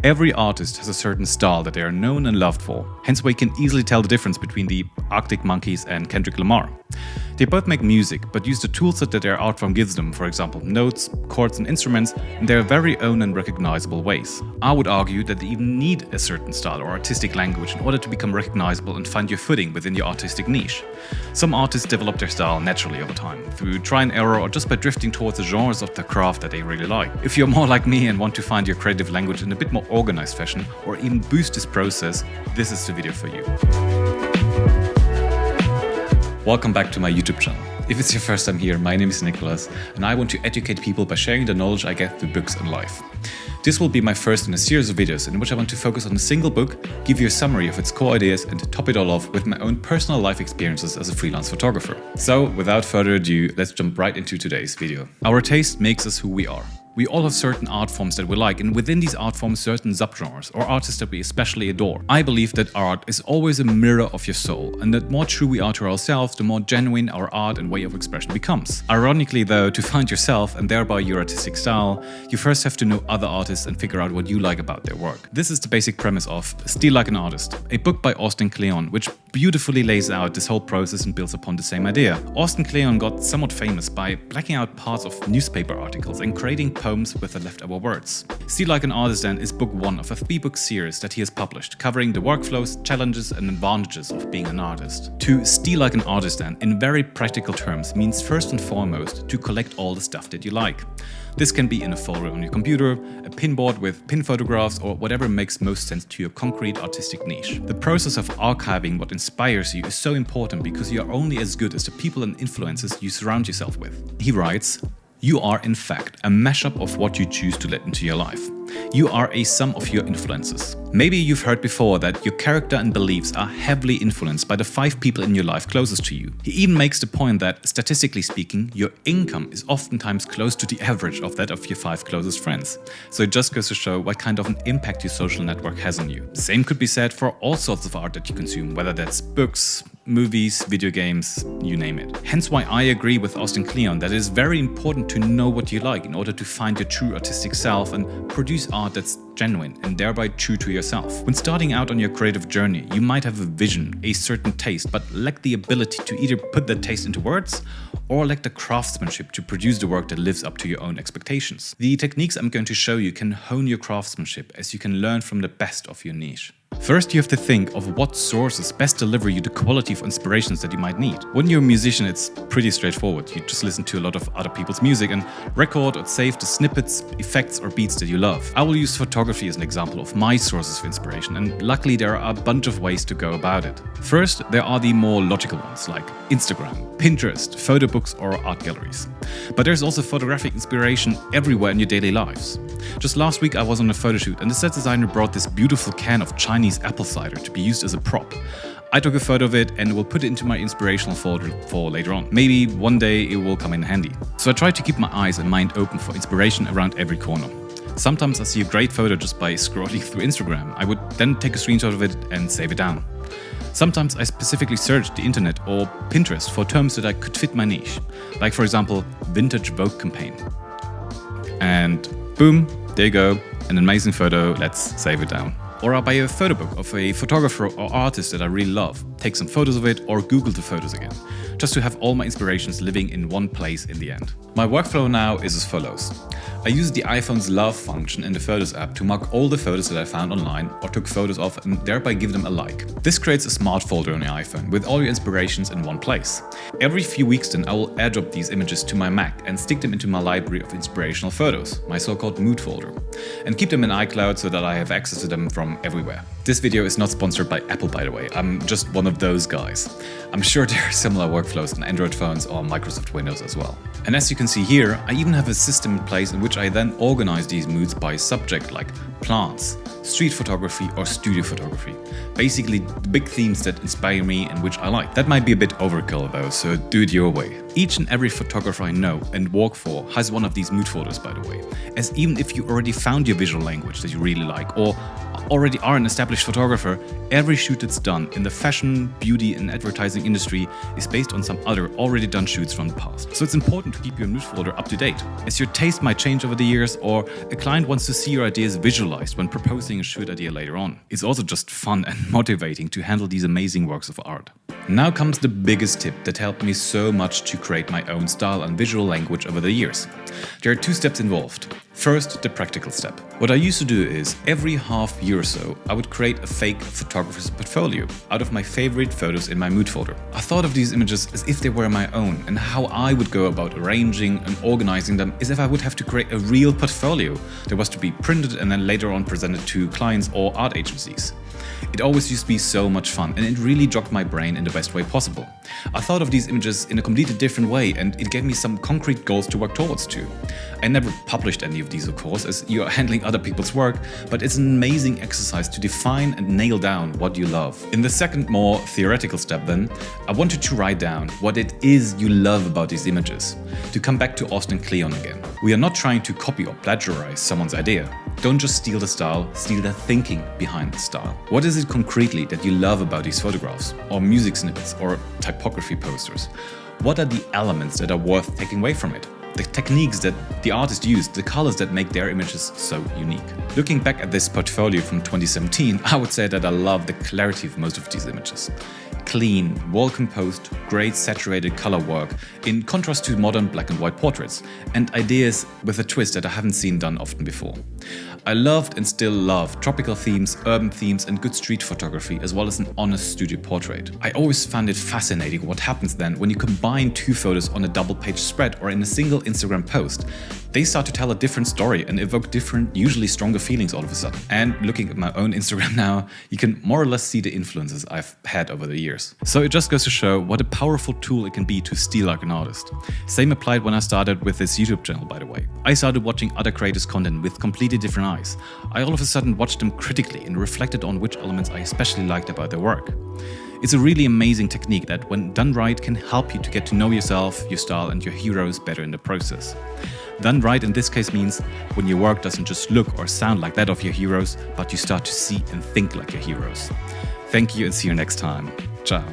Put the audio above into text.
Every artist has a certain style that they are known and loved for, hence we can easily tell the difference between the Arctic Monkeys and Kendrick Lamar. They both make music, but use the toolset that their art form gives them, for example notes, chords and instruments, in their very own and recognizable ways. I would argue that they even need a certain style or artistic language in order to become recognizable and find your footing within your artistic niche. Some artists develop their style naturally over time, through try and error or just by drifting towards the genres of the craft that they really like. If you're more like me and want to find your creative language in a bit more organized fashion, or even boost this process, this is the video for you. Welcome back to my YouTube channel. If it's your first time here, my name is Nicholas, and I want to educate people by sharing the knowledge I get through books and life. This will be my first in a series of videos in which I want to focus on a single book, give you a summary of its core ideas, and top it all off with my own personal life experiences as a freelance photographer. So, without further ado, let's jump right into today's video. Our taste makes us who we are. We all have certain art forms that we like, and within these art forms certain subgenres or artists that we especially adore. I believe that art is always a mirror of your soul, and the more true we are to ourselves, the more genuine our art and way of expression becomes. Ironically though, to find yourself and thereby your artistic style, you first have to know other artists and figure out what you like about their work. This is the basic premise of Steal Like an Artist, a book by Austin Kleon, which beautifully lays out this whole process and builds upon the same idea. Austin Kleon got somewhat famous by blacking out parts of newspaper articles and creating poems with the leftover words. Steal Like an Artist then is book 1 of a 3-book series that he has published, covering the workflows, challenges and advantages of being an artist. To steal like an artist then, in very practical terms, means first and foremost to collect all the stuff that you like. This can be in a folder on your computer, a pinboard with pin photographs, or whatever makes most sense to your concrete artistic niche. The process of archiving what inspires you is so important because you are only as good as the people and influences you surround yourself with. He writes, "You are in fact a mashup of what you choose to let into your life. You are a sum of your influences." Maybe you've heard before that your character and beliefs are heavily influenced by the 5 people in your life closest to you. He even makes the point that, statistically speaking, your income is oftentimes close to the average of that of your 5 closest friends. So it just goes to show what kind of an impact your social network has on you. Same could be said for all sorts of art that you consume, whether that's books, movies, video games, you name it. Hence why I agree with Austin Kleon that it is very important to know what you like in order to find your true artistic self and produce art that's genuine and thereby true to yourself. When starting out on your creative journey, you might have a vision, a certain taste, but lack the ability to either put that taste into words or lack the craftsmanship to produce the work that lives up to your own expectations. The techniques I'm going to show you can hone your craftsmanship as you can learn from the best of your niche. First, you have to think of what sources best deliver you the quality of inspirations that you might need. When you're a musician, it's pretty straightforward. You just listen to a lot of other people's music and record or save the snippets, effects or beats that you love. I will use photography as an example of my sources of inspiration, and luckily there are a bunch of ways to go about it. First, there are the more logical ones like Instagram, Pinterest, photo books or art galleries. But there's also photographic inspiration everywhere in your daily lives. Just last week I was on a photo shoot and the set designer brought this beautiful can of Chinese apple cider to be used as a prop. I took a photo of it and will put it into my inspirational folder for later on. Maybe one day it will come in handy. So I try to keep my eyes and mind open for inspiration around every corner. Sometimes I see a great photo just by scrolling through Instagram. I would then take a screenshot of it and save it down. Sometimes I specifically search the internet or Pinterest for terms that I could fit my niche. Like for example, vintage Vogue campaign. And boom, there you go, an amazing photo, let's save it down. Or I'll buy a photo book of a photographer or artist that I really love, take some photos of it or Google the photos again, just to have all my inspirations living in one place in the end. My workflow now is as follows. I use the iPhone's Love function in the Photos app to mark all the photos that I found online or took photos of and thereby give them a like. This creates a smart folder on your iPhone with all your inspirations in one place. Every few weeks then I will airdrop these images to my Mac and stick them into my library of inspirational photos, my so-called mood folder, and keep them in iCloud so that I have access to them from everywhere. This video is not sponsored by Apple, by the way. I'm just one of those guys. I'm sure there are similar workflows on Android phones or Microsoft Windows as well. And as you can see here, I even have a system in place in which I then organize these moods by subject like plants, street photography or studio photography. Basically the big themes that inspire me and which I like. That might be a bit overkill though, so do it your way. Each and every photographer I know and work for has one of these mood folders, by the way, as even if you already found your visual language that you really like or already are an established photographer, every shoot that's done in the fashion, beauty and advertising industry is based on some other already done shoots from the past. So it's important to keep your news folder up to date, as your taste might change over the years or a client wants to see your ideas visualized when proposing a shoot idea later on. It's also just fun and motivating to handle these amazing works of art. Now comes the biggest tip that helped me so much to create my own style and visual language over the years. There are 2 steps involved. First, the practical step. What I used to do is, every half year or so, I would create a fake photographer's portfolio out of my favorite photos in my mood folder. I thought of these images as if they were my own, and how I would go about arranging and organizing them is if I would have to create a real portfolio that was to be printed and then later on presented to clients or art agencies. It always used to be so much fun, and it really jogged my brain in the best way possible. I thought of these images in a completely different way, and it gave me some concrete goals to work towards too. I never published any of these, of course, as you are handling other people's work, but it's an amazing exercise to define and nail down what you love. In the second, more theoretical step then, I wanted to write down what it is you love about these images. To come back to Austin Kleon again. We are not trying to copy or plagiarize someone's idea. Don't just steal the style, steal the thinking behind the style. What is it concretely that you love about these photographs, or music snippets, or typography posters? What are the elements that are worth taking away from it? The techniques that the artist used, the colors that make their images so unique. Looking back at this portfolio from 2017, I would say that I love the clarity of most of these images. Clean, well-composed, great saturated color work in contrast to modern black and white portraits, and ideas with a twist that I haven't seen done often before. I loved and still love tropical themes, urban themes and good street photography, as well as an honest studio portrait. I always found it fascinating what happens then when you combine 2 photos on a double-page spread or in a single Instagram post. They start to tell a different story and evoke different, usually stronger feelings all of a sudden. And looking at my own Instagram now, you can more or less see the influences I've had over the years. So it just goes to show what a powerful tool it can be to steal like an artist. Same applied when I started with this YouTube channel, by the way. I started watching other creators' content with completely different eyes. I all of a sudden watched them critically and reflected on which elements I especially liked about their work. It's a really amazing technique that, when done right, can help you to get to know yourself, your style and your heroes better in the process. Done right in this case means when your work doesn't just look or sound like that of your heroes, but you start to see and think like your heroes. Thank you and see you next time. Ciao.